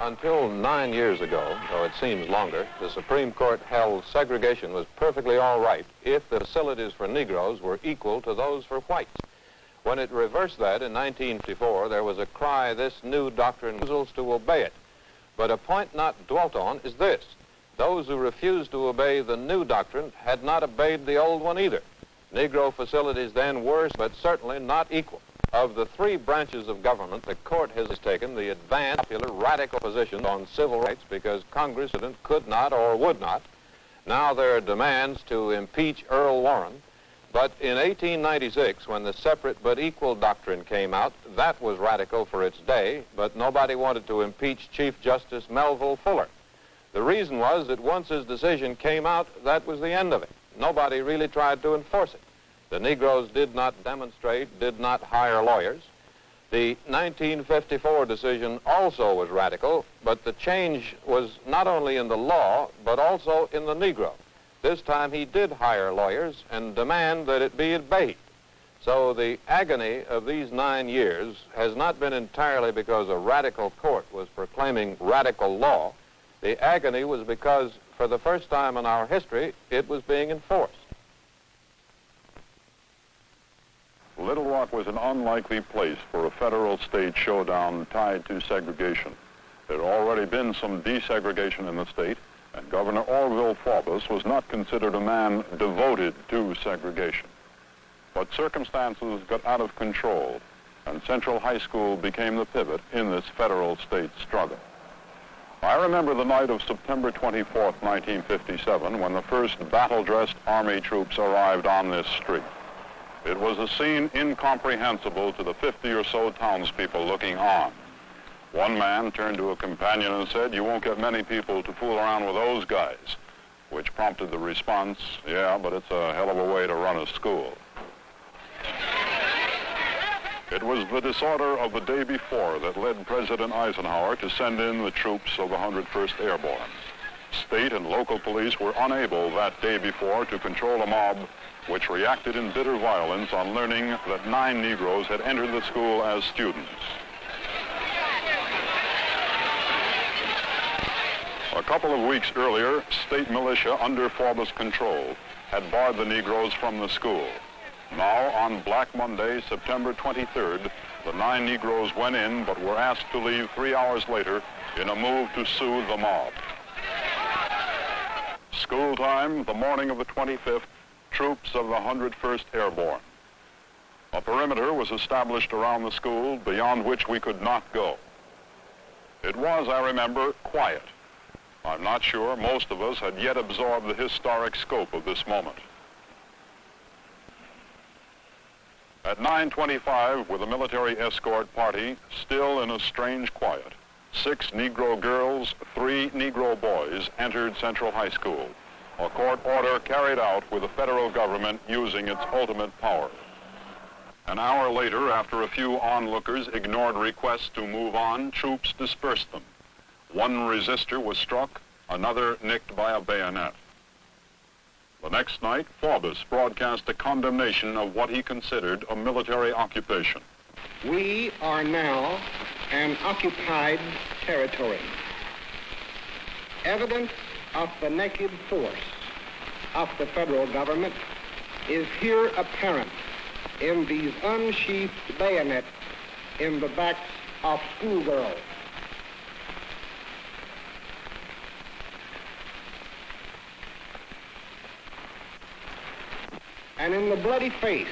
Until 9 years ago, though it seems longer, the Supreme Court held segregation was perfectly all right if the facilities for Negroes were equal to those for whites. When it reversed that in 1954, there was a cry, this new doctrine refusals to obey it. But a point not dwelt on is this. Those who refused to obey the new doctrine had not obeyed the old one either. Negro facilities then were, but certainly not equal. Of the three branches of government, the court has taken the advanced, popular, radical position on civil rights because Congress could not or would not. Now there are demands to impeach Earl Warren. But in 1896, when the separate but equal doctrine came out, that was radical for its day, but nobody wanted to impeach Chief Justice Melville Fuller. The reason was that once his decision came out, that was the end of it. Nobody really tried to enforce it. The Negroes did not demonstrate, did not hire lawyers. The 1954 decision also was radical, but the change was not only in the law, but also in the Negro. This time he did hire lawyers and demand that it be obeyed. So the agony of these 9 years has not been entirely because a radical court was proclaiming radical law. The agony was because, for the first time in our history, it was being enforced. Little Rock was an unlikely place for a federal-state showdown tied to segregation. There had already been some desegregation in the state, and Governor Orville Faubus was not considered a man devoted to segregation. But circumstances got out of control, and Central High School became the pivot in this federal-state struggle. I remember the night of September 24th, 1957, when the first battle-dressed Army troops arrived on this street. It was a scene incomprehensible to the 50 or so townspeople looking on. One man turned to a companion and said, "You won't get many people to fool around with those guys," which prompted the response, "Yeah, but it's a hell of a way to run a school." It was the disorder of the day before that led President Eisenhower to send in the troops of the 101st Airborne. State and local police were unable that day before to control a mob which reacted in bitter violence on learning that 9 Negroes had entered the school as students. A couple of weeks earlier, state militia under Faubus' control had barred the Negroes from the school. Now, on Black Monday, September 23rd, the 9 Negroes went in but were asked to leave 3 hours later in a move to soothe the mob. School time, the morning of the 25th, troops of the 101st Airborne. A perimeter was established around the school beyond which we could not go. It was, I remember, quiet. I'm not sure most of us had yet absorbed the historic scope of this moment. At 9:25, with a military escort party, still in a strange quiet, 6 Negro girls, 3 Negro boys entered Central High School, a court order carried out with the federal government using its ultimate power. An hour later, after a few onlookers ignored requests to move on, troops dispersed them. One resistor was struck, another nicked by a bayonet. The next night, Faubus broadcast a condemnation of what he considered a military occupation. We are now an occupied territory. Evidence of the naked force of the federal government is here apparent in these unsheathed bayonets in the backs of schoolgirls. And in the bloody face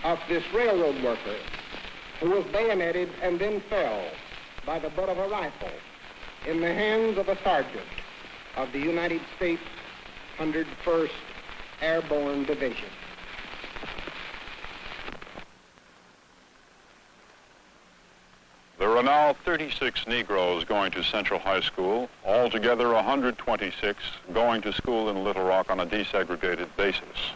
of this railroad worker who was bayoneted and then fell by the butt of a rifle in the hands of a sergeant of the United States 101st Airborne Division. There are now 36 Negroes going to Central High School, altogether 126 going to school in Little Rock on a desegregated basis.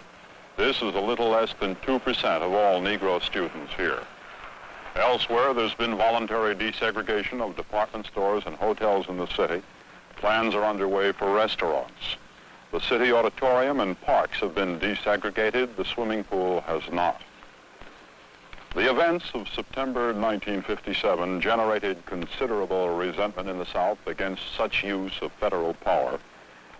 This is a little less than 2% of all Negro students here. Elsewhere, there's been voluntary desegregation of department stores and hotels in the city. Plans are underway for restaurants. The city auditorium and parks have been desegregated. The swimming pool has not. The events of September 1957 generated considerable resentment in the South against such use of federal power.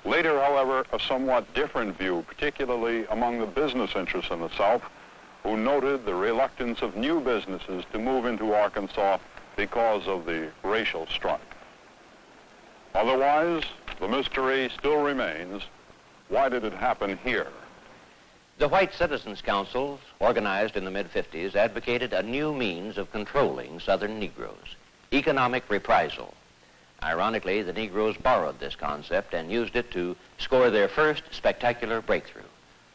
Later, however, a somewhat different view, particularly among the business interests in the South, who noted the reluctance of new businesses to move into Arkansas because of the racial strife. Otherwise, the mystery still remains. Why did it happen here? The White Citizens Councils, organized in the mid-50s, advocated a new means of controlling Southern Negroes, economic reprisal. Ironically, the Negroes borrowed this concept and used it to score their first spectacular breakthrough.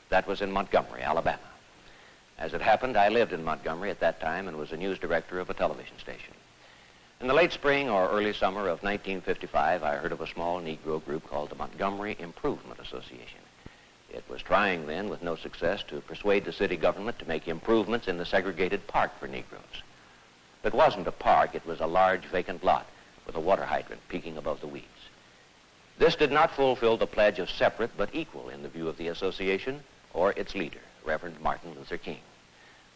That was in Montgomery, Alabama. As it happened, I lived in Montgomery at that time and was a news director of a television station. In the late spring or early summer of 1955, I heard of a small Negro group called the Montgomery Improvement Association. It was trying then, with no success, to persuade the city government to make improvements in the segregated park for Negroes. It wasn't a park, it was a large vacant lot with a water hydrant peeking above the weeds. This did not fulfill the pledge of separate but equal in the view of the association or its leader, Reverend Martin Luther King.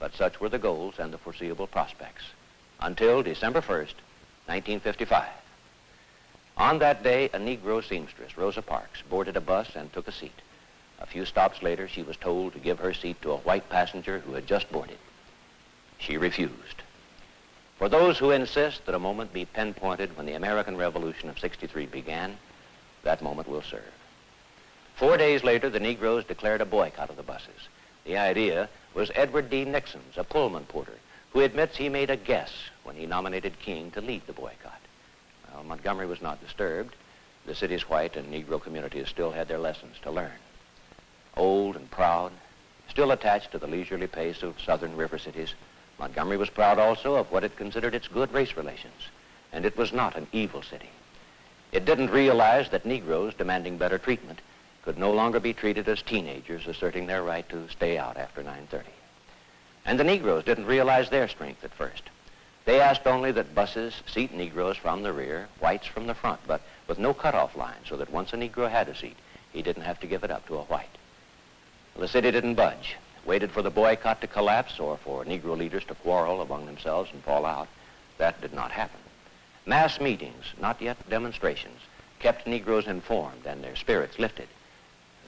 But such were the goals and the foreseeable prospects until December 1st, 1955. On that day, a Negro seamstress, Rosa Parks, boarded a bus and took a seat. A few stops later, she was told to give her seat to a white passenger who had just boarded. She refused. For those who insist that a moment be pinpointed when the American Revolution of '63 began, that moment will serve. 4 days later, the Negroes declared a boycott of the buses. The idea was Edward D. Nixon's, a Pullman porter, who admits he made a guess when he nominated King to lead the boycott. Well, Montgomery was not disturbed. The city's white and Negro communities still had their lessons to learn. Old and proud, still attached to the leisurely pace of southern river cities, Montgomery was proud also of what it considered its good race relations, and it was not an evil city. It didn't realize that Negroes demanding better treatment could no longer be treated as teenagers asserting their right to stay out after 9:30. And the Negroes didn't realize their strength at first. They asked only that buses seat Negroes from the rear, whites from the front, but with no cutoff line so that once a Negro had a seat, he didn't have to give it up to a white. The city didn't budge, waited for the boycott to collapse or for Negro leaders to quarrel among themselves and fall out. That did not happen. Mass meetings, not yet demonstrations, kept Negroes informed and their spirits lifted.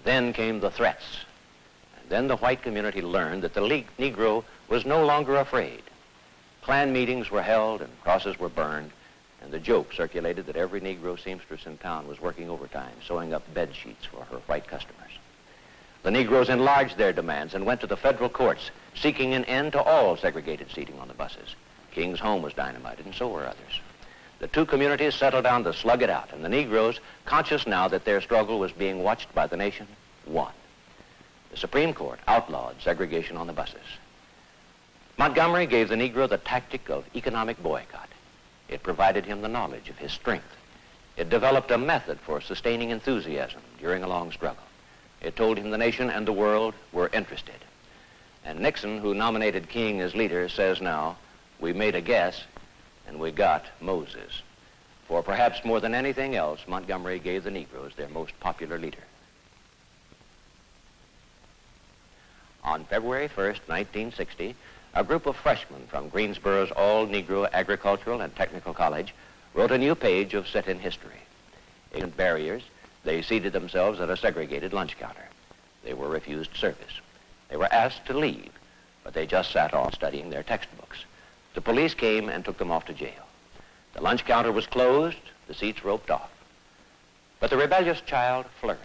Then came the threats. And then the white community learned that the Negro was no longer afraid. Klan meetings were held and crosses were burned, and the joke circulated that every Negro seamstress in town was working overtime, sewing up bed sheets for her white customers. The Negroes enlarged their demands and went to the federal courts, seeking an end to all segregated seating on the buses. King's home was dynamited, and so were others. The two communities settled down to slug it out, and the Negroes, conscious now that their struggle was being watched by the nation, won. The Supreme Court outlawed segregation on the buses. Montgomery gave the Negro the tactic of economic boycott. It provided him the knowledge of his strength. It developed a method for sustaining enthusiasm during a long struggle. It told him the nation and the world were interested. And Nixon, who nominated King as leader, says now, we made a guess and we got Moses. For perhaps more than anything else, Montgomery gave the Negroes their most popular leader. On February 1st, 1960, a group of freshmen from Greensboro's all-Negro Agricultural and Technical College wrote a new page of sit-in history. In barriers, they seated themselves at a segregated lunch counter. They were refused service. They were asked to leave, but they just sat on studying their textbooks. The police came and took them off to jail. The lunch counter was closed, the seats roped off. But the rebellious child flourished.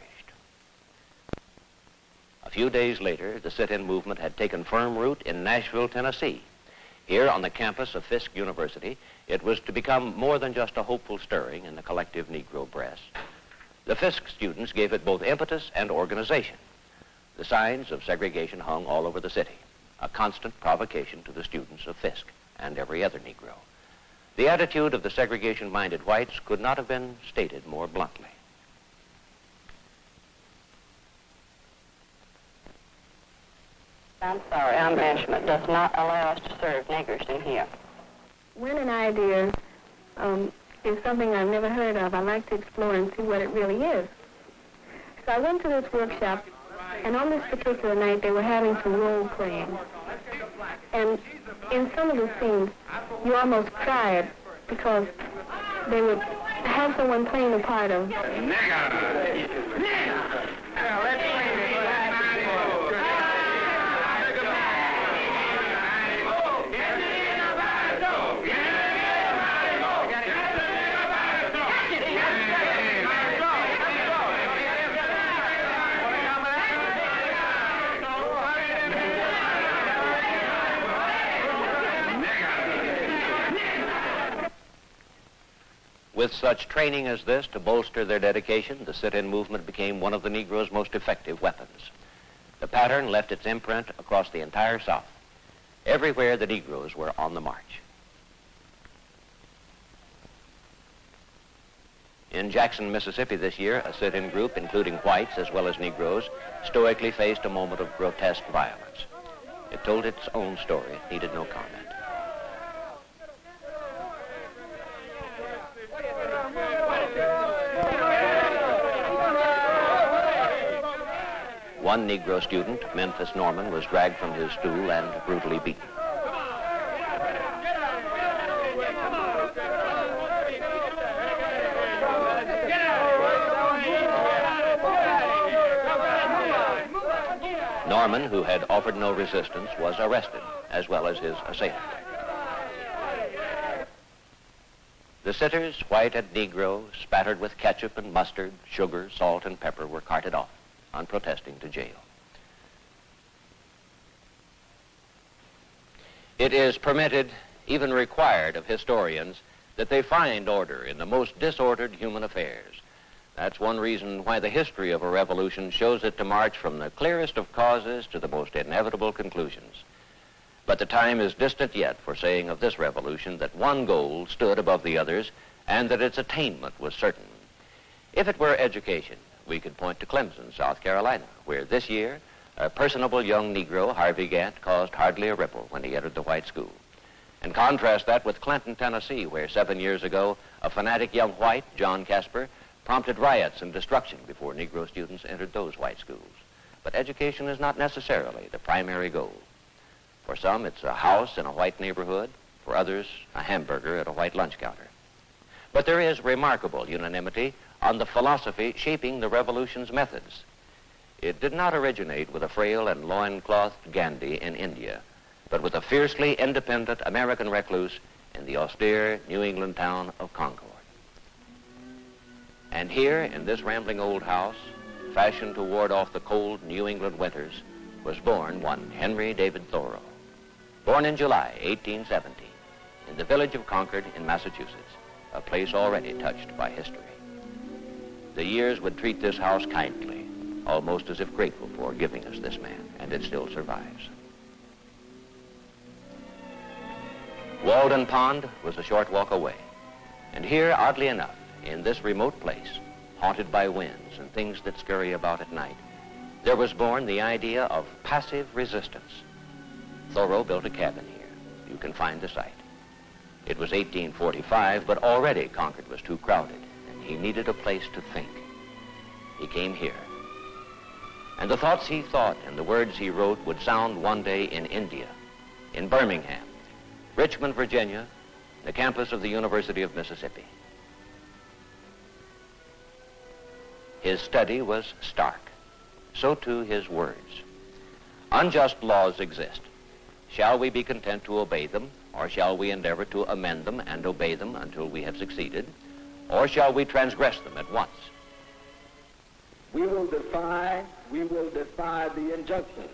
A few days later, the sit-in movement had taken firm root in Nashville, Tennessee. Here on the campus of Fisk University, it was to become more than just a hopeful stirring in the collective Negro breast. The Fisk students gave it both impetus and organization. The signs of segregation hung all over the city, a constant provocation to the students of Fisk and every other Negro. The attitude of the segregation-minded whites could not have been stated more bluntly. I'm sorry, our management does not allow us to serve niggers in here. When an idea is something I've never heard of, I like to explore and see what it really is. So I went to this workshop, and on this particular night, they were having some role playing. And in some of the scenes, you almost cried because they would have someone playing the part of... With such training as this to bolster their dedication, the sit-in movement became one of the Negroes' most effective weapons. The pattern left its imprint across the entire South. Everywhere the Negroes were on the march. In Jackson, Mississippi this year, a sit-in group, including whites as well as Negroes, stoically faced a moment of grotesque violence. It told its own story. It needed no comment. One Negro student, Memphis Norman, was dragged from his stool and brutally beaten. Norman, who had offered no resistance, was arrested, as well as his assailant. The sitters, white and Negro, spattered with ketchup and mustard, sugar, salt, and pepper, were carted off, unprotesting, to jail. It is permitted, even required of historians, that they find order in the most disordered human affairs. That's one reason why the history of a revolution shows it to march from the clearest of causes to the most inevitable conclusions. But the time is distant yet for saying of this revolution that one goal stood above the others and that its attainment was certain. If it were education, we could point to Clemson, South Carolina, where this year a personable young Negro, Harvey Gantt, caused hardly a ripple when he entered the white school. And contrast that with Clinton, Tennessee, where 7 years ago a fanatic young white, John Casper, prompted riots and destruction before Negro students entered those white schools. But education is not necessarily the primary goal. For some, it's a house in a white neighborhood. For others, a hamburger at a white lunch counter. But there is remarkable unanimity on the philosophy shaping the revolution's methods. It did not originate with a frail and loinclothed Gandhi in India, but with a fiercely independent American recluse in the austere New England town of Concord. And here, in this rambling old house, fashioned to ward off the cold New England winters, was born one Henry David Thoreau. Born in July 1870, in the village of Concord in Massachusetts, a place already touched by history. The years would treat this house kindly, almost as if grateful for giving us this man, and it still survives. Walden Pond was a short walk away, and here, oddly enough, in this remote place, haunted by winds and things that scurry about at night, there was born the idea of passive resistance. Thoreau built a cabin here. You can find the site. It was 1845, but already Concord was too crowded, and he needed a place to think. He came here. And the thoughts he thought and the words he wrote would sound one day in India, in Birmingham, Richmond, Virginia, the campus of the University of Mississippi. His study was stark. So too his words. Unjust laws exist. Shall we be content to obey them, or shall we endeavor to amend them and obey them until we have succeeded, or shall we transgress them at once? We will defy the injunction.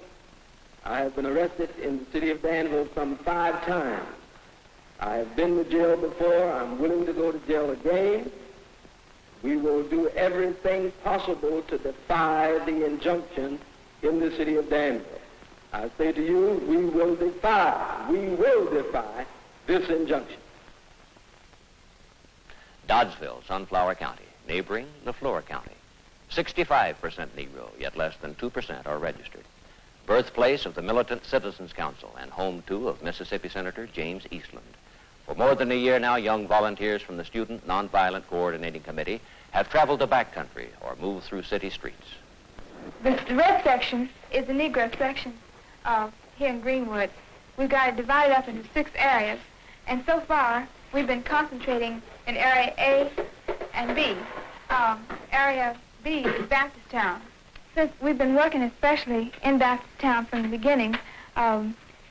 I have been arrested in the city of Danville some 5 times. I have been to jail before. I'm willing to go to jail again. We will do everything possible to defy the injunction in the city of Danville. I say to you, we will defy this injunction. Doddsville, Sunflower County, neighboring Leflore County. 65% Negro, yet less than 2% are registered. Birthplace of the Militant Citizens Council and home, too, of Mississippi Senator James Eastland. For more than a year now, young volunteers from the Student Nonviolent Coordinating Committee have traveled the backcountry or moved through city streets. The red section is the Negro section here in Greenwood. we've got it divided up into 6 areas. And so far, we've been concentrating in Area A and B. Area B is Baptist-town. Since we've been working especially in Baptist-town from the beginning,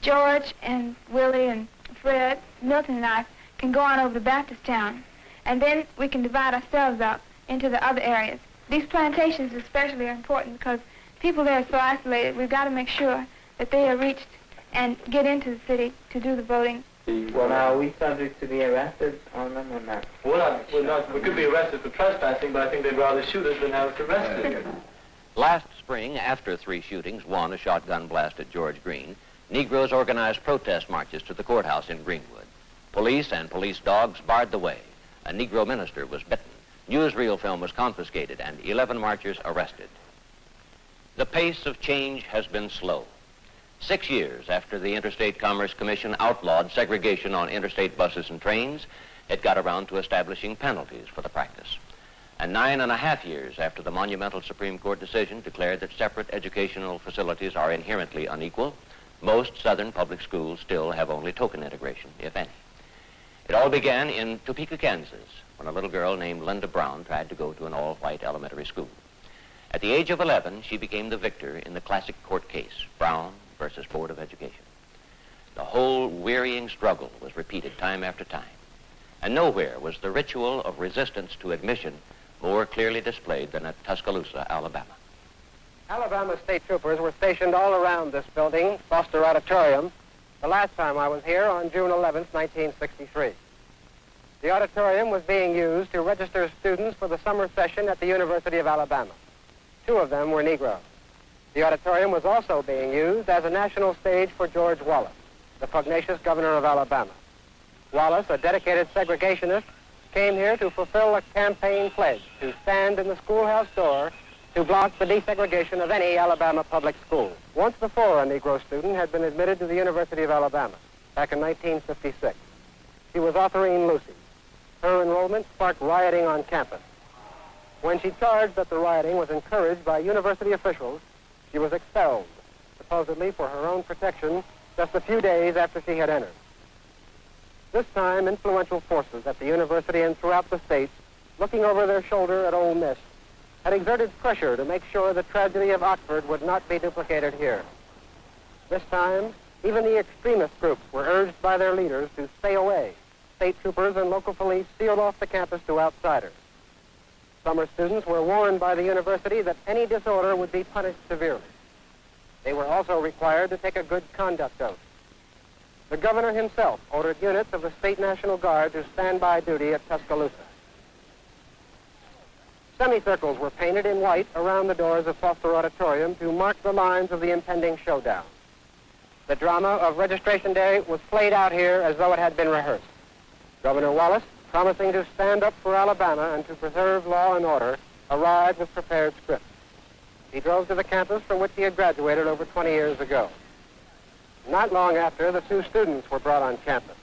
George and Willie and Fred, Milton and I can go on over to Baptist-town, and then we can divide ourselves up into the other areas. These plantations especially are important because people there are so isolated. We've got to make sure that they are reached and get into the city to do the voting. Well, now, are we subject to be arrested on them or not? We're not. We could be arrested for trespassing, but I think they'd rather shoot us than have us arrested. Last spring, after 3 shootings, 1 a shotgun blast at George Green, Negroes organized protest marches to the courthouse in Greenwood. Police and police dogs barred the way. A Negro minister was bitten. Newsreel film was confiscated and 11 marchers arrested. The pace of change has been slow. 6 years after the Interstate Commerce Commission outlawed segregation on interstate buses and trains, it got around to establishing penalties for the practice. And 9.5 years after the monumental Supreme Court decision declared that separate educational facilities are inherently unequal, most Southern public schools still have only token integration, if any. It all began in Topeka, Kansas, when a little girl named Linda Brown tried to go to an all-white elementary school. At the age of 11, she became the victor in the classic court case, Brown versus Board of Education. The whole wearying struggle was repeated time after time, and nowhere was the ritual of resistance to admission more clearly displayed than at Tuscaloosa, Alabama. Alabama state troopers were stationed all around this building, Foster Auditorium, the last time I was here on June 11th, 1963. The auditorium was being used to register students for the summer session at the University of Alabama. 2 of them were Negroes. The auditorium was also being used as a national stage for George Wallace, the pugnacious governor of Alabama. Wallace, a dedicated segregationist, came here to fulfill a campaign pledge to stand in the schoolhouse door to block the desegregation of any Alabama public school. Once before, a Negro student had been admitted to the University of Alabama, back in 1956. She was Autherine Lucy. Her enrollment sparked rioting on campus. When she charged that the rioting was encouraged by university officials, she was expelled, supposedly for her own protection, just a few days after she had entered. This time, influential forces at the university and throughout the state, looking over their shoulder at Ole Miss, had exerted pressure to make sure the tragedy of Oxford would not be duplicated here. This time, even the extremist groups were urged by their leaders to stay away. State troopers and local police sealed off the campus to outsiders. Summer students were warned by the university that any disorder would be punished severely. They were also required to take a good conduct oath. The governor himself ordered units of the State National Guard to stand by duty at Tuscaloosa. Semicircles were painted in white around the doors of Foster Auditorium to mark the lines of the impending showdown. The drama of Registration Day was played out here as though it had been rehearsed. Governor Wallace, promising to stand up for Alabama and to preserve law and order, arrived with prepared scripts. He drove to the campus from which he had graduated over 20 years ago. Not long after, the 2 students were brought on campus.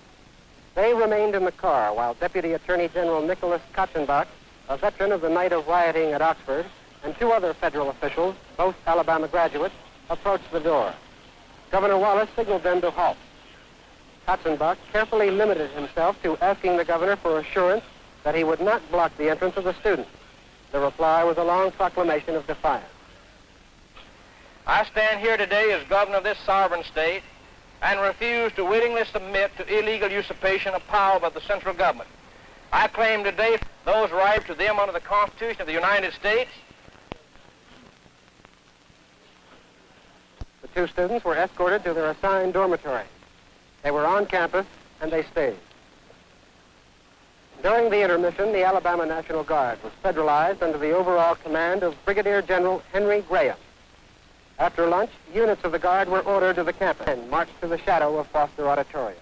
They remained in the car while Deputy Attorney General Nicholas Katzenbach, a veteran of the night of rioting at Oxford, and 2 other federal officials, both Alabama graduates, approached the door. Governor Wallace signaled them to halt. Katzenbach carefully limited himself to asking the governor for assurance that he would not block the entrance of the students. The reply was a long proclamation of defiance. I stand here today as governor of this sovereign state and refuse to willingly submit to illegal usurpation of power by the central government. I claim today those rights to them under the Constitution of the United States. The 2 students were escorted to their assigned dormitory. They were on campus, and they stayed. During the intermission, the Alabama National Guard was federalized under the overall command of Brigadier General Henry Graham. After lunch, units of the Guard were ordered to the campus and marched to the shadow of Foster Auditorium.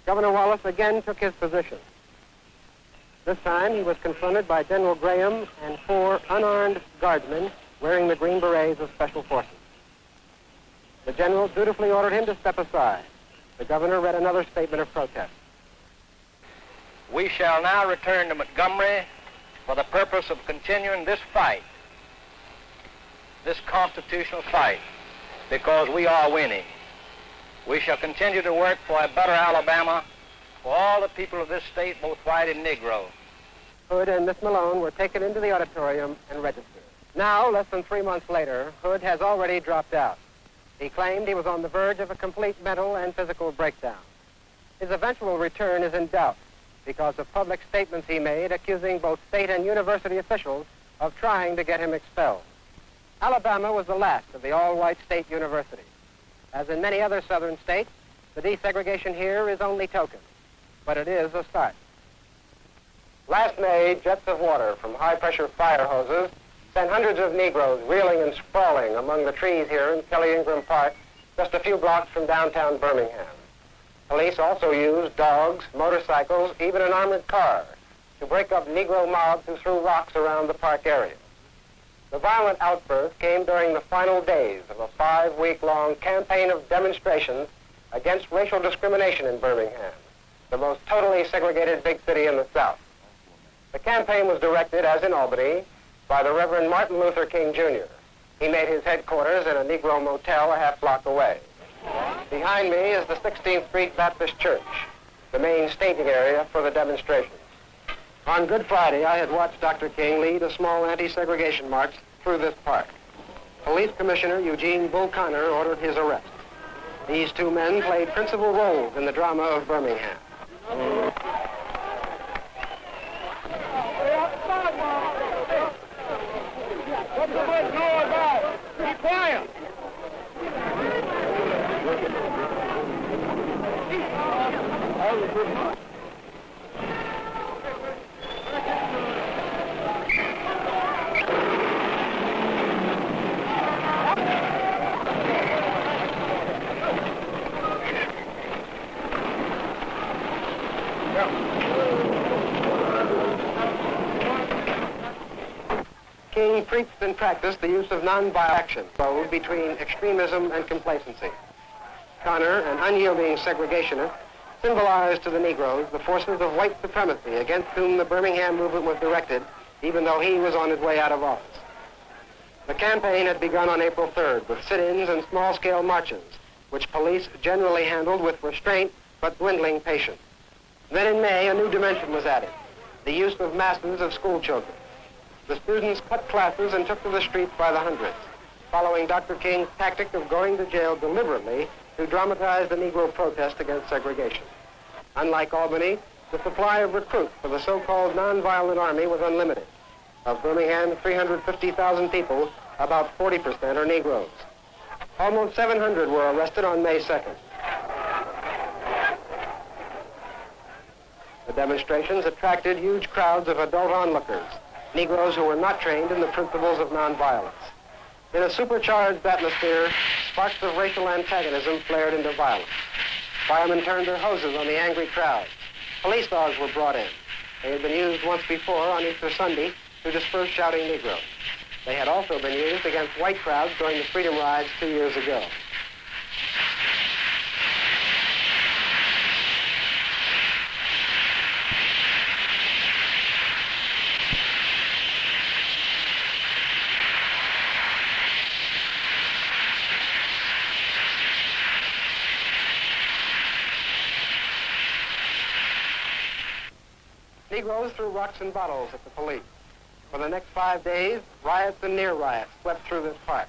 Governor Wallace again took his position. This time, he was confronted by General Graham and 4 unarmed guardsmen wearing the green berets of Special Forces. The general dutifully ordered him to step aside. The governor read another statement of protest. We shall now return to Montgomery for the purpose of continuing this fight, this constitutional fight, because we are winning. We shall continue to work for a better Alabama for all the people of this state, both white and Negro. Hood and Miss Malone were taken into the auditorium and registered. Now, less than 3 months later, Hood has already dropped out. He claimed he was on the verge of a complete mental and physical breakdown. His eventual return is in doubt because of public statements he made accusing both state and university officials of trying to get him expelled. Alabama was the last of the all-white state universities. As in many other southern states, the desegregation here is only token, but it is a start. Last May, jets of water from high-pressure fire hoses sent hundreds of Negroes reeling and sprawling among the trees here in Kelly Ingram Park, just a few blocks from downtown Birmingham. Police also used dogs, motorcycles, even an armored car to break up Negro mobs who threw rocks around the park area. The violent outburst came during the final days of a 5-week-long campaign of demonstrations against racial discrimination in Birmingham, the most totally segregated big city in the South. The campaign was directed, as in Albany, by the Reverend Martin Luther King, Jr. He made his headquarters in a Negro motel a half-block away. Behind me is the 16th Street Baptist Church, the main staging area for the demonstrations. On Good Friday, I had watched Dr. King lead a small anti-segregation march through this park. Police Commissioner Eugene Bull Connor ordered his arrest. These two men played principal roles in the drama of Birmingham. What's the voice know about? Be quiet. King preached and practiced the use of nonviolent action, both between extremism and complacency. Connor, an unyielding segregationist, symbolized to the Negroes the forces of white supremacy against whom the Birmingham movement was directed, even though he was on his way out of office. The campaign had begun on April 3rd with sit-ins and small-scale marches, which police generally handled with restraint but dwindling patience. Then in May, a new dimension was added, the use of masses of school children. The students cut classes and took to the streets by the hundreds, following Dr. King's tactic of going to jail deliberately to dramatize the Negro protest against segregation. Unlike Albany, the supply of recruits for the so-called nonviolent army was unlimited. Of Birmingham's 350,000 people, about 40% are Negroes. Almost 700 were arrested on May 2nd. The demonstrations attracted huge crowds of adult onlookers, Negroes who were not trained in the principles of nonviolence. In a supercharged atmosphere, sparks of racial antagonism flared into violence. Firemen turned their hoses on the angry crowd. Police dogs were brought in. They had been used once before on Easter Sunday to disperse shouting Negroes. They had also been used against white crowds during the Freedom Rides 2 years ago. Negroes threw rocks and bottles at the police. For the next 5 days, riots and near riots swept through this park.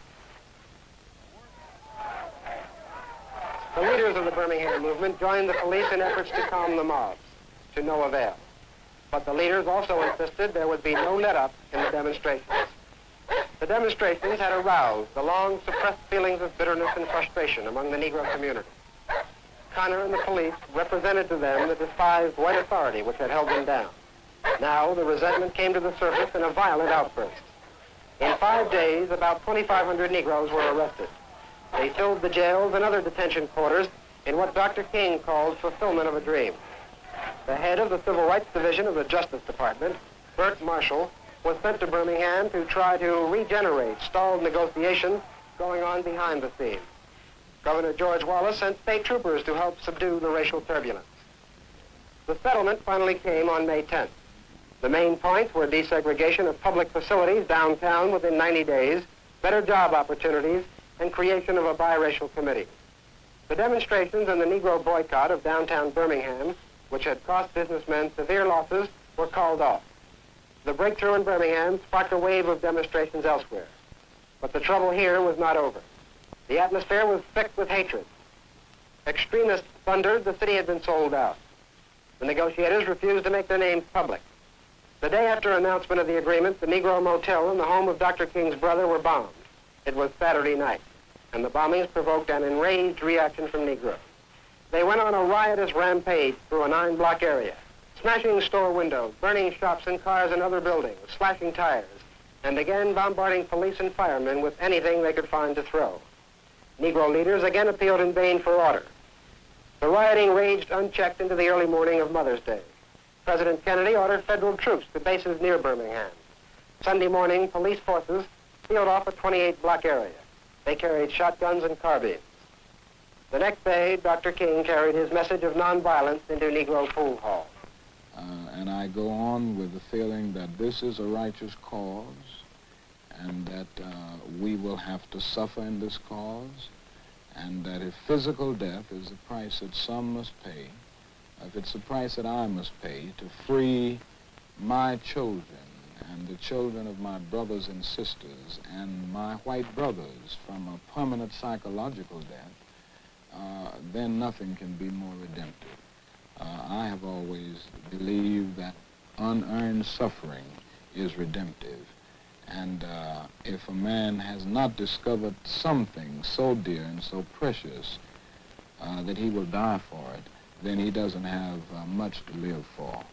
The leaders of the Birmingham movement joined the police in efforts to calm the mobs, to no avail. But the leaders also insisted there would be no let-up in the demonstrations. The demonstrations had aroused the long-suppressed feelings of bitterness and frustration among the Negro community. Connor and the police represented to them the despised white authority which had held them down. Now the resentment came to the surface in a violent outburst. In 5 days, about 2,500 Negroes were arrested. They filled the jails and other detention quarters in what Dr. King called fulfillment of a dream. The head of the Civil Rights Division of the Justice Department, Burt Marshall, was sent to Birmingham to try to regenerate stalled negotiations going on behind the scenes. Governor George Wallace sent state troopers to help subdue the racial turbulence. The settlement finally came on May 10th. The main points were desegregation of public facilities downtown within 90 days, better job opportunities, and creation of a biracial committee. The demonstrations and the Negro boycott of downtown Birmingham, which had cost businessmen severe losses, were called off. The breakthrough in Birmingham sparked a wave of demonstrations elsewhere. But the trouble here was not over. The atmosphere was thick with hatred. Extremists thundered the city had been sold out. The negotiators refused to make their names public. The day after announcement of the agreement, the Negro Motel and the home of Dr. King's brother were bombed. It was Saturday night, and the bombings provoked an enraged reaction from Negroes. They went on a riotous rampage through a 9-block area, smashing store windows, burning shops and cars and other buildings, slashing tires, and again bombarding police and firemen with anything they could find to throw. Negro leaders again appealed in vain for order. The rioting raged unchecked into the early morning of Mother's Day. President Kennedy ordered federal troops to bases near Birmingham. Sunday morning, police forces sealed off a 28-block area. They carried shotguns and carbines. The next day, Dr. King carried his message of nonviolence into Negro pool halls. And I go on with the feeling that this is a righteous cause and that we will have to suffer in this cause, and that if physical death is the price that some must pay, if it's the price that I must pay to free my children and the children of my brothers and sisters and my white brothers from a permanent psychological death, then nothing can be more redemptive. I have always believed that unearned suffering is redemptive. And if a man has not discovered something so dear and so precious that he will die for it, then he doesn't have much to live for.